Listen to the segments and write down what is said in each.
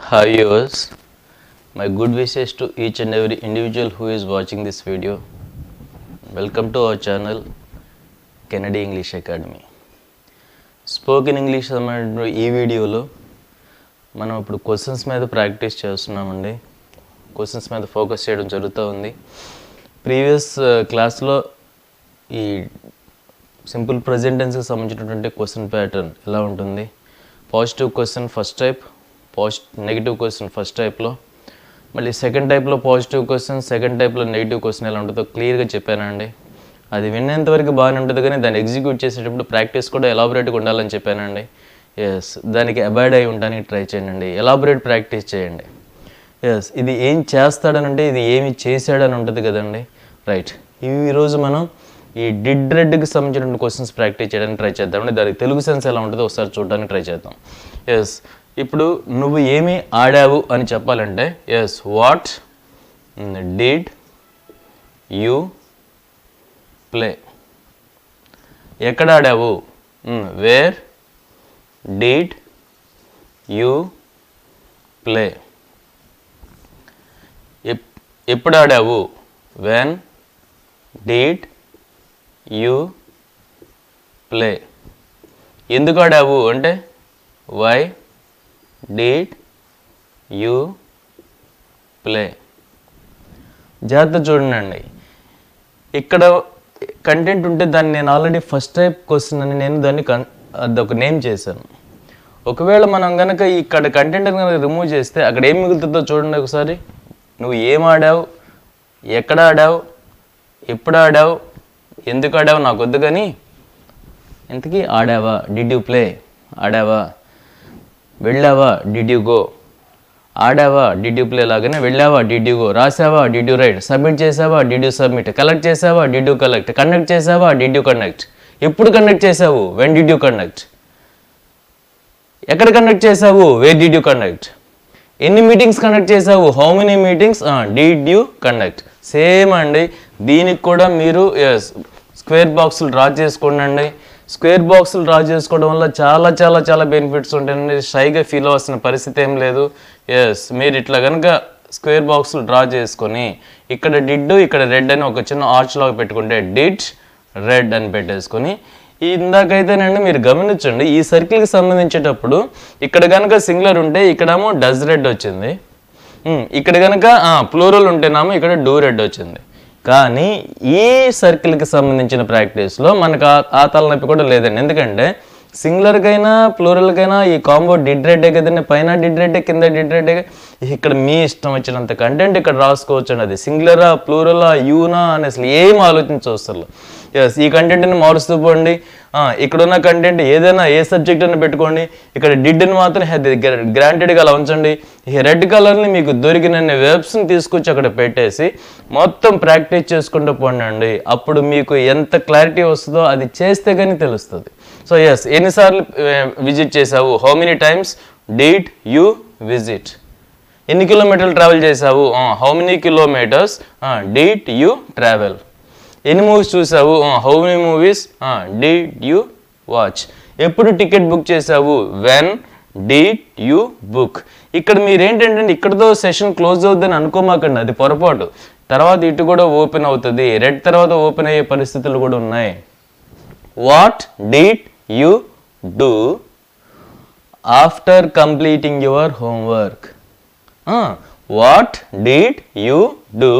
Hi viewers, my good wishes to each and every individual who is watching this video. Welcome to our channel Kennedy English Academy. Spoken English సంబంధించిన ఈ వీడియోలో మనం ఇప్పుడు questions మీద practice చేస్తున్నామండి. Questions మీద focus చేయడం జరుగుతూ ఉంది. ప్రీవియస్ క్లాస్లో ఈ సింపుల్ ప్రెజెంట్ టెన్స్కి సంబంధించినటువంటి క్వశ్చన్ ప్యాటర్న్ ఎలా ఉంటుంది, positive question first type, negative question first టైప్లో, మళ్ళీ సెకండ్ టైప్లో పాజిటివ్ క్వశ్చన్, సెకండ్ టైప్లో నెగిటివ్ క్వశ్చన్ ఎలా ఉంటుందో క్లియర్గా చెప్పానండి. అది వినేంతవరకు బాగానే ఉంటుంది, కానీ దాన్ని ఎగ్జిక్యూట్ చేసేటప్పుడు ప్రాక్టీస్ కూడా ఎలాబొరేట్గా ఉండాలని చెప్పానండి. ఎస్, దానికి అబాయిడ్ అయి ఉండడానికి ట్రై చేయండి, ఎలాబొరేట్ ప్రాక్టీస్ చేయండి. ఎస్, ఇది ఏం చేస్తాడనంటే ఇది ఏమి చేశాడని ఉంటుంది కదండి. రైట్, ఈరోజు మనం ఈ డిడ్ రెడ్కి సంబంధించిన క్వశ్చన్స్ ప్రాక్టీస్ చేయడానికి ట్రై చేద్దామండి. దానికి తెలుగు సెన్స్ ఎలా ఉంటుందో ఒకసారి చూడడానికి ట్రై చేద్దాం. ఎస్, ఇప్పుడు నువ్వు ఏమి ఆడావు అని చెప్పాలంటే yes, what did you play. ఎక్కడ ఆడావు, వేర్ డిడ్ యూ ప్లే. ఎప్పుడు ఆడావు, వెన్ డిడ్ యూ ప్లే. ఎందుకు ఆడావు అంటే వై డిడ్ యూ ప్లే. జాగ్రత్త చూడండి, ఇక్కడ కంటెంట్ ఉంటే దాన్ని నేను ఆల్రెడీ ఫస్ట్ టైప్ క్వశ్చన్ అని నేను దాన్ని అదొక నేమ్ చేశాను. ఒకవేళ మనం కనుక ఇక్కడ కంటెంట్ కనుక రిమూవ్ చేస్తే అక్కడ ఏం మిగులుతుందో చూడండి ఒకసారి. నువ్వు ఏం ఆడావు, ఎక్కడ ఆడావు, ఎప్పుడు ఆడావు, ఎందుకు ఆడావు నాకు వద్దు, కానీ ఇంతకీ ఆడావా, డిడ్ యూ ప్లే, ఆడావా, వెళ్ళావా, డిడ్ యూ గో, ఆడావా, డిడ్ యూ ప్లే లాగానే వెళ్ళావా, డిడ్ యూ గో, రాసావా, డిడ్ యూ రైట్, సబ్మిట్ చేసావా, డిడ్ యూ సబ్మిట్, కలెక్ట్ చేసావా, డిడ్ యూ కలెక్ట్, కండక్ట్ చేసావా, డిడ్ యూ కండక్ట్. ఎప్పుడు కండక్ట్ చేసావు, వెన్ డిడ్ యూ కండక్ట్. ఎక్కడ కండక్ట్ చేసావు, వేర్ డిడ్ యూ కండక్ట్. ఎన్ని మీటింగ్స్ కండక్ట్ చేసావు, how many meetings did you conduct. Same అండి, దీనికి కూడా మీరు స్క్వేర్ బాక్సులు డ్రా చేసుకోండి. స్క్వేర్ బాక్సులు డ్రా చేసుకోవడం వల్ల చాలా చాలా చాలా బెనిఫిట్స్ ఉంటాయండి. షైగా ఫీల్ అవ్వాల్సిన పరిస్థితి ఏం లేదు. ఎస్, మీరు ఇట్లా కనుక స్క్వేర్ బాక్సులు డ్రా చేసుకొని ఇక్కడ డిడ్, ఇక్కడ రెడ్ అని ఒక చిన్న ఆర్చ్ లాగా పెట్టుకుంటే డిడ్ రెడ్ అని పెట్టేసుకొని, ఇందాకైతేనండి మీరు గమనించండి, ఈ సర్కిల్కి సంబంధించేటప్పుడు ఇక్కడ కనుక సింగులర్ ఉంటే ఇక్కడేమో డస్ రెడ్ వచ్చింది, ఇక్కడ కనుక ప్లూరల్ ఉంటేనేమో ఇక్కడ డూ రెడ్ వచ్చింది. కానీ ఈ సర్కిల్కి సంబంధించిన ప్రాక్టీస్లో మనకు ఆ తలనొప్పి కూడా లేదండి. ఎందుకంటే సింగులర్కైనా ప్లూరల్కైనా ఈ కాంబో డిడ్ రెడ్డే కదండి. పైన డిడ్ రెడ్డే, కింద డిడ్ రెడ్డే. ఇక్కడ మీ ఇష్టం వచ్చినంత కంటెంట్ ఇక్కడ రాసుకోవచ్చు అండి. అది సింగులరా, ప్లూరలా, యూనా అని అసలు ఏం ఆలోచించవసరం. ఎస్, ఈ కంటెంట్ని మారుస్తూ పోండి. ఇక్కడున్న కంటెంట్ ఏదైనా ఏ సబ్జెక్ట్ అని పెట్టుకోండి. ఇక్కడ డిడ్ని మాత్రం గ్రాంటెడ్గా అలా ఉంచండి. ఈ రెడ్ కలర్ని మీకు దొరికినన్ని వెబ్స్ని తీసుకొచ్చి అక్కడ పెట్టేసి మొత్తం ప్రాక్టీస్ చేసుకుంటూ పోండి. అప్పుడు మీకు ఎంత క్లారిటీ వస్తుందో అది చేస్తే కానీ తెలుస్తుంది. సో ఎస్, ఎన్నిసార్లు విజిట్ చేసావు, how many times did you visit. ఎన్ని కిలోమీటర్లు ట్రావెల్ చేసావు, how many kilometres did you travel. ఎన్ని మూవీస్ చూసావు, how many movies did you watch. ఎప్పుడు టికెట్ బుక్ చేసావు, వెన్ డిడ్ యూ బుక్. ఇక్కడ మీరేంటంటే ఇక్కడతో సెషన్ క్లోజ్ అవుతుందని అనుకోమాకండి, అది పొరపాటు. తర్వాత ఇటు కూడా ఓపెన్ అవుతుంది, రెడ్ తర్వాత ఓపెన్ అయ్యే పరిస్థితులు కూడా ఉన్నాయి. What did you do after completing your homework. What did you do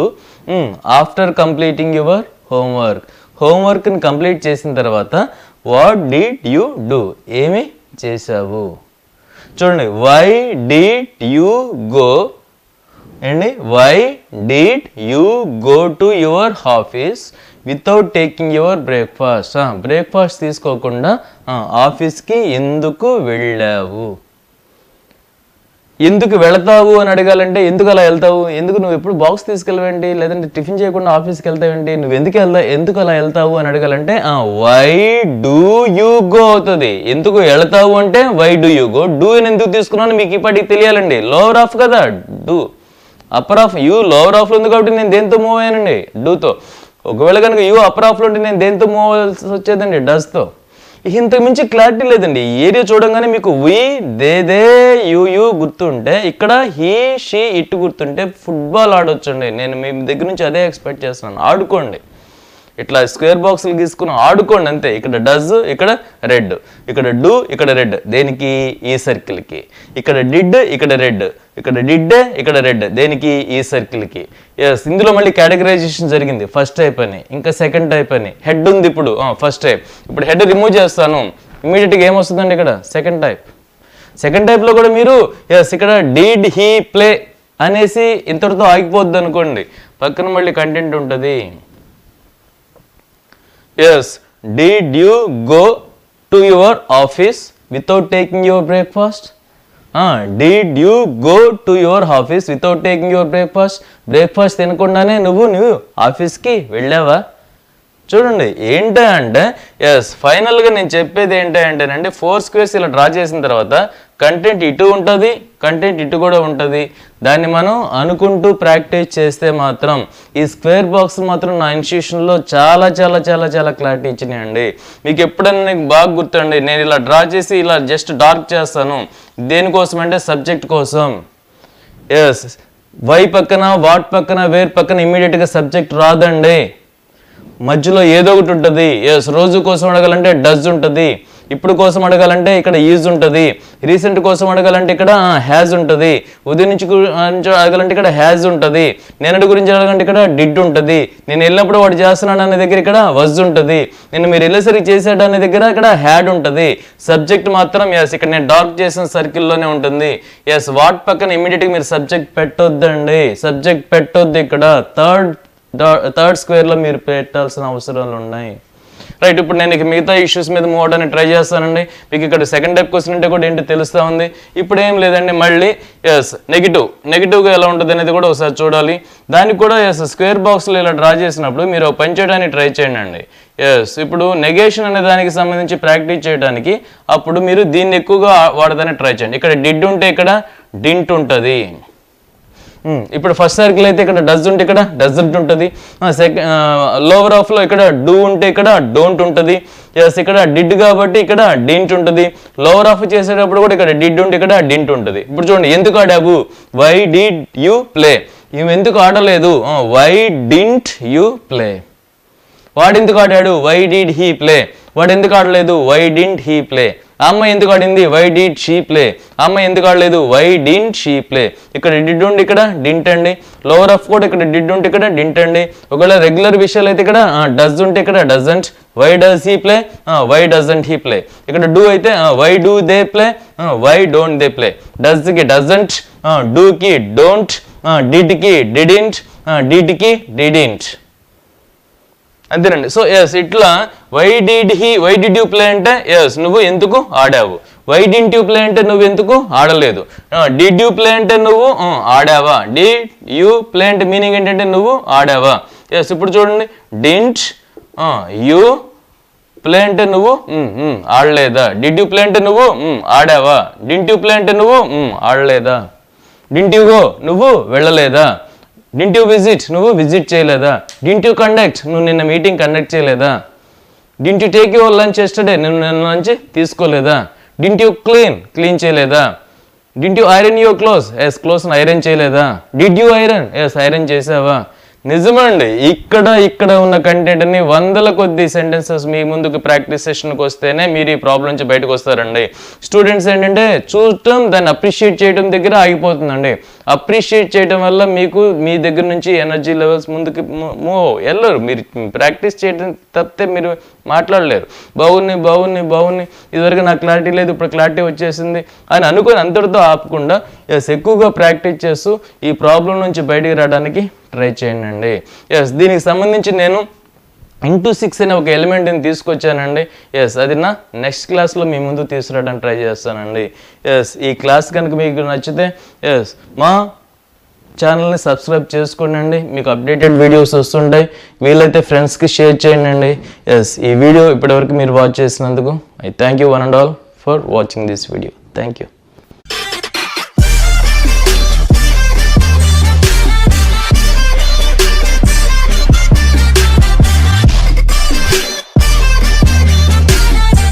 after completing your homework. హోంవర్క్ని కంప్లీట్ చేసిన తర్వాత వాట్ డిడ్ యూ డూ, ఏమి చేసావు. చూడండి, వై డిడ్ యూ గో అండి, why did you go to your office without taking your breakfast. Breakfast తీసుకోకుండా ఆఫీస్కి ఎందుకు వెళ్ళావు. ఎందుకు వెళతావు అని అడగాలంటే ఎందుకు అలా వెళ్తావు, ఎందుకు నువ్వు ఎప్పుడు బాక్స్ తీసుకెళ్ళవేంటి, లేదంటే టిఫిన్ చేయకుండా ఆఫీస్కి వెళ్తావేంటి, నువ్వు ఎందుకు అలా వెళ్తావు అని అడగాలంటే వై డూ యూ గో అవుతుంది. ఎందుకు వెళతావు అంటే why do you go. Do అని ఎందుకు తీసుకున్నాను మీకు ఇప్పటికి తెలియాలండి. లోవర్ ఆఫ్ కదా do, upper of you lower ఆఫ్లో ఉంది కాబట్టి నేను దేంతో మూవ్ అయ్యానండి, డూతో. ఒకవేళ కనుక యూ అప్పర్ ఆఫ్లో ఉంటే నేను దేంతో మూవ్ అవ్వాల్సి వచ్చేదండి, డస్తో. ఇంతకు మించి క్లారిటీ లేదండి. ఈ ఏరియా చూడంగానే మీకు వి దే యు గుర్తుంటే, ఇక్కడ హీ షీ ఇట్ గుర్తుంటే ఫుట్బాల్ ఆడొచ్చండి. నేను మీ దగ్గర నుంచి అదే ఎక్స్పెక్ట్ చేస్తున్నాను. ఆడుకోండి, ఇట్లా స్క్వేర్ బాక్సులు గీసుకుని ఆడుకోండి అంతే. ఇక్కడ డజ్, ఇక్కడ రెడ్, ఇక్కడ డూ, ఇక్కడ రెడ్, దేనికి? ఈ సర్కిల్కి. ఇక్కడ డిడ్, ఇక్కడ రెడ్, ఇక్కడ డిడ్డే, ఇక్కడ రెడ్, దేనికి? ఈ సర్కిల్కి. ఎస్, ఇందులో మళ్ళీ కేటగరైజేషన్ జరిగింది. ఫస్ట్ టైప్ అని, ఇంకా సెకండ్ టైప్ అని. హెడ్ ఉంది ఇప్పుడు, ఫస్ట్ టైప్. ఇప్పుడు హెడ్ రిమూవ్ చేస్తాను, ఇమీడియట్గా ఏమొస్తుందండి ఇక్కడ? Second type. సెకండ్ టైప్లో కూడా మీరు ఎస్ ఇక్కడ డిడ్ హీ ప్లే అనేసి ఇంతటితో ఆగిపోద్ది అనుకోండి, పక్కన మళ్ళీ కంటెంట్ ఉంటుంది. Yes, did you go to your office without taking your breakfast? Did you go to your office without taking your breakfast? Breakfast తినకుండానే నువ్వు ఆఫీస్కి వెళ్ళావా? చూడండి ఏంటంటే ఎస్ ఫైనల్గా నేను చెప్పేది ఏంటంటేనండి, 4 స్క్వేర్స్ ఇలా డ్రా చేసిన తర్వాత కంటెంట్ ఇటు ఉంటుంది, కంటెంట్ ఇటు కూడా ఉంటుంది. దాన్ని మనం అనుకుంటూ ప్రాక్టీస్ చేస్తే మాత్రం ఈ స్క్వేర్ బాక్స్ మాత్రం నా ఇన్స్టిట్యూషన్లో చాలా చాలా చాలా చాలా క్లారిటీ ఇచ్చినాయండి. మీకు ఎప్పుడైనా నీకు బాగా గుర్తండి, నేను ఇలా డ్రా చేసి ఇలా జస్ట్ డార్క్ చేస్తాను. దేనికోసం అంటే సబ్జెక్ట్ కోసం. ఎస్, వై పక్కన, వాట్ పక్కన, వేర్ పక్కన ఇమ్మీడియట్గా సబ్జెక్ట్ రాదండి, మధ్యలో ఏదో ఒకటి ఉంటుంది. ఎస్, రోజు కోసం అడగాలంటే డజ్ ఉంటుంది, ఇప్పుడు కోసం అడగాలంటే ఇక్కడ ఈజ్ ఉంటుంది, రీసెంట్ కోసం అడగాలంటే ఇక్కడ హ్యాజ్ ఉంటుంది, ఉదయం నుంచి అడగాలంటే ఇక్కడ హ్యాజ్ ఉంటుంది, నేనటి గురించి అడగాలంటే ఇక్కడ డిడ్ ఉంటుంది, నేను వెళ్ళినప్పుడు వాడు చేస్తున్నాడు అనే దగ్గర ఇక్కడ వజ్ ఉంటుంది, నేను మీరు వెళ్ళేసరికి చేసాడు అనే దగ్గర ఇక్కడ హ్యాడ్ ఉంటుంది. సబ్జెక్ట్ మాత్రం ఎస్ ఇక్కడ నేను డార్క్ చేసిన సర్కిల్లోనే ఉంటుంది. ఎస్, వాట్ పక్కన ఇమీడియట్గా మీరు సబ్జెక్ట్ పెట్టొద్దండి, సబ్జెక్ట్ పెట్టొద్దు. ఇక్కడ థర్డ్ స్క్వేర్లో మీరు పెట్టాల్సిన అవసరాలు ఉన్నాయి. రైట్, ఇప్పుడు నేను మిగతా ఇష్యూస్ మీద మూవ్ అవడానికి ట్రై చేస్తానండి. మీకు ఇక్కడ సెకండ్ టైప్ క్వశ్చన్ అంటే కూడా ఏంటి తెలుస్తూ ఉంది. ఇప్పుడు ఏం లేదండి, మళ్ళీ ఎస్ నెగిటివ్గా ఎలా ఉంటుంది అనేది కూడా ఒకసారి చూడాలి. దానికి కూడా ఎస్ స్క్వేర్ బాక్స్లో ఇలా డ్రా చేసినప్పుడు మీరు పని చేయడానికి ట్రై చేయండి. ఎస్, ఇప్పుడు నెగేషన్ అనే దానికి సంబంధించి ప్రాక్టీస్ చేయడానికి అప్పుడు మీరు దీన్ని ఎక్కువగా వాడడానికి ట్రై చేయండి. ఇక్కడ డిడ్ ఉంటే ఇక్కడ డింట్ ఉంటుంది. ఇప్పుడు ఫస్ట్ సర్కిల్ అయితే ఇక్కడ డజ్ ఉంటే ఇక్కడ డజంట్ ఉంటుంది. లోవర్ హాఫ్లో ఇక్కడ డూ ఉంటే ఇక్కడ డోంట్ ఉంటుంది. ఎస్, ఇక్కడ డిడ్ కాబట్టి ఇక్కడ డింట్ ఉంటుంది. లోవర్ హాఫ్ చేసేటప్పుడు కూడా ఇక్కడ డిడ్ ఉంటే ఇక్కడ డింట్ ఉంటుంది. ఇప్పుడు చూడండి, ఎందుకు ఆడావు? Why did you play. ఇవి ఎందుకు ఆడలేదు? Why didn't you play. వాడు ఎందుకు ఆడాడు? Why did he play. వాడు ఎందుకు ఆడలేదు? Why didn't he play. అమ్మ ఎందుకు ఆడింది? Why did she play. అమ్మ ఎందుకు ఆడలేదు? Why didn't she play. ఇక్కడ డిడ్ ఉండి ఇక్కడ డింట్ అండి. లోవర్ ఆఫ్ కూడా ఇక్కడ డిడ్ ఉంటే ఇక్కడ డింట్ అండి. ఒకవేళ రెగ్యులర్ విషయాలు అయితే ఇక్కడ డజ్ ఉంటే ఇక్కడ doesn't. Why does he play, why doesn't he play. ఇక్కడ డూ అయితే why do they play, why don't they play. డస్కి డజంట్, డూకి డోంట్, డిడ్కి డిడింట్, డిడ్కి డిడింట్. అంతేనండి. సో ఎస్, ఇట్లా వై డిడ్ యూ ప్లే అంటే ఎస్ నువ్వు ఎందుకు ఆడావు. వై డింట్ యూ ప్లే అంటే నువ్వు ఎందుకు ఆడలేదు. డిడ్ యూ ప్లే అంటే నువ్వు ఆడావా. డిడ్ యూ ప్లే అంటే మీనింగ్ ఏంటంటే నువ్వు ఆడావా. ఎస్, ఇప్పుడు చూడండి, డింట్ యూ ప్లే అంటే నువ్వు ఆడలేదా. డిడ్ యూ ప్లే అంటే నువ్వు ఆడావా. డింట్ యూ ప్లే అంటే నువ్వు ఆడలేదా. డింట్ యూ గో, నువ్వు వెళ్ళలేదా. డింట్ యూ విజిట్, నువ్వు విజిట్ చేయలేదా. డింట్ యూ కండక్ట్, నువ్వు నిన్న మీటింగ్ కండక్ట్ చేయలేదా. Didn't you take your lunch yesterday, నువ్వు నిన్న లంచ్ తీసుకోలేదా. డింట్ యూ క్లీన్ చేయలేదా. Didn't you iron your clothes, yes clothes iron చేయలేదా. Did you iron, yes iron చేసావా. నిజమండి, ఇక్కడ ఉన్న కంటెంట్ని వందల కొద్ది సెంటెన్సెస్ మీ ముందుకు ప్రాక్టీస్ సెషన్కి వస్తేనే మీరు ఈ ప్రాబ్లం నుంచి బయటకు వస్తారండి. స్టూడెంట్స్ ఏంటంటే చూడటం, దాన్ని అప్రిషియేట్ చేయడం దగ్గర ఆగిపోతుందండి. అప్రిషియేట్ చేయడం వల్ల మీకు మీ దగ్గర నుంచి ఎనర్జీ లెవెల్స్ ముందుకు వెళ్ళరు. మీరు ప్రాక్టీస్ చేయడం తప్పితే మీరు మాట్లాడలేరు. బాగుంది ఇదివరకు నాకు క్లారిటీ లేదు, ఇప్పుడు క్లారిటీ వచ్చేసింది అని అనుకొని అంతటితో ఆపకుండా ఎస్ ఎక్కువగా ప్రాక్టీస్ చేస్తూ ఈ ప్రాబ్లం నుంచి బయటికి రావడానికి ట్రై చేయండి. ఎస్, దీనికి సంబంధించి నేను ఇంటూ 6 అనే ఒక ఎలిమెంట్ని తీసుకొచ్చానండి. ఎస్, అది నా నెక్స్ట్ క్లాస్లో మీ ముందు తీసుకురావడానికి ట్రై చేస్తానండి. ఎస్, ఈ క్లాస్ కనుక మీకు నచ్చితే ఎస్ మా ఛానల్ని సబ్స్క్రైబ్ చేసుకోండి. మీకు అప్డేటెడ్ వీడియోస్ వస్తుంటాయి. వీలైతే ఫ్రెండ్స్కి షేర్ చేయండి. ఎస్, ఈ వీడియో ఇప్పటివరకు మీరు వాచ్ చేసినందుకు I thank you one and all for watching this video. Thank you.